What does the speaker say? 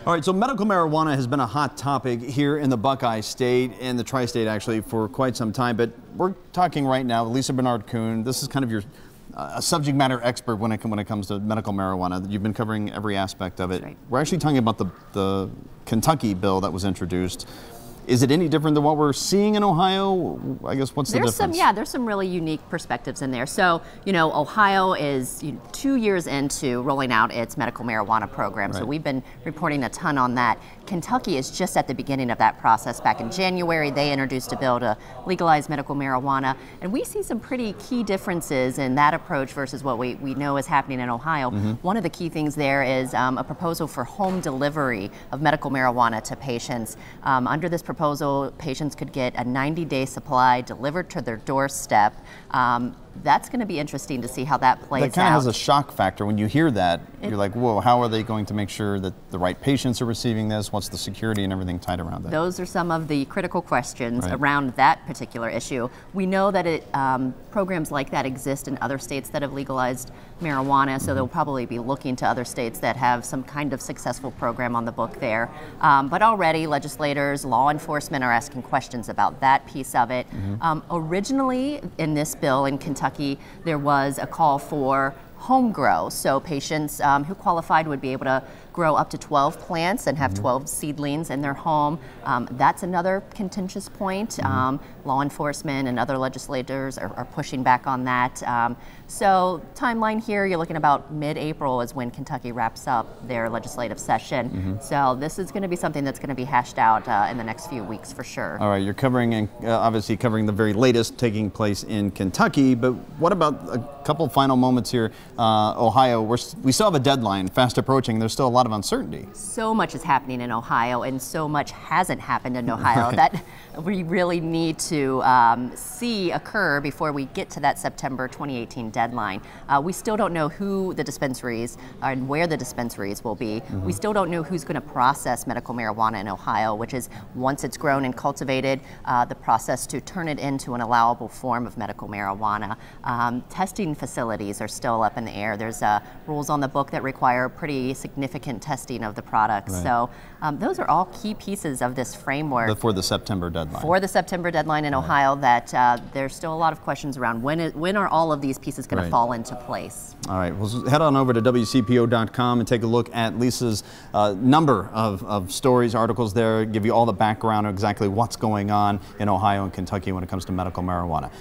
All right, so medical marijuana has been a hot topic here in the Buckeye State, and the Tri-State actually, for quite some time. But we're talking right now with Lisa Bernard-Kuhn. This is kind of your subject matter expert when it comes to medical marijuana. You've been covering every aspect of it. Right. We're actually talking about the Kentucky bill that was introduced. Is it any different than what we're seeing in Ohio? I guess what's the difference? There's some really unique perspectives in there. So, Ohio is 2 years into rolling out its medical marijuana program. Right. So we've been reporting a ton on that. Kentucky is just at the beginning of that process. Back in January, they introduced a bill to legalize medical marijuana. And we see some pretty key differences in that approach versus what we know is happening in Ohio. Mm-hmm. One of the key things there is a proposal for home delivery of medical marijuana to patients. Under this proposal, patients could get a 90-day supply delivered to their doorstep. That's going to be interesting to see how that plays out. That kind of has a shock factor. When you hear that, you're like, whoa, how are they going to make sure that the right patients are receiving this? What's the security and everything tied around that? Those are some of the critical questions right. around that particular issue. We know that programs like that exist in other states that have legalized marijuana, so they'll probably be looking to other states that have some kind of successful program on the book there. But already legislators, law enforcement are asking questions about that piece of it. Originally in this bill in Kentucky, there was a call for home grow. So patients who qualified would be able to grow up to 12 plants and have 12 seedlings in their home. That's another contentious point. Law enforcement and other legislators are pushing back on that. So timeline here, you're looking about mid-April is when Kentucky wraps up their legislative session. So this is going to be something that's going to be hashed out in the next few weeks for sure. All right, you're covering, obviously covering the very latest taking place in Kentucky, but what about a couple final moments here? Ohio, we still have a deadline fast approaching. There's still a lot of uncertainty. So much is happening in Ohio, and so much hasn't happened in Ohio right. that we really need to see occur before we get to that September 2018 deadline. We still don't know who the dispensaries and where the dispensaries will be. We still don't know who's going to process medical marijuana in Ohio, which is once it's grown and cultivated, the process to turn it into an allowable form of medical marijuana. Testing facilities are still up in the air. There's rules on the book that require pretty significant testing of the products. Right. So those are all key pieces of this framework. For the September deadline. For the September deadline in right. Ohio, that there's still a lot of questions around when are all of these pieces going right. to fall into place. All right, well, head on over to WCPO.com and take a look at Lisa's number of stories, articles there, give you all the background of exactly what's going on in Ohio and Kentucky when it comes to medical marijuana.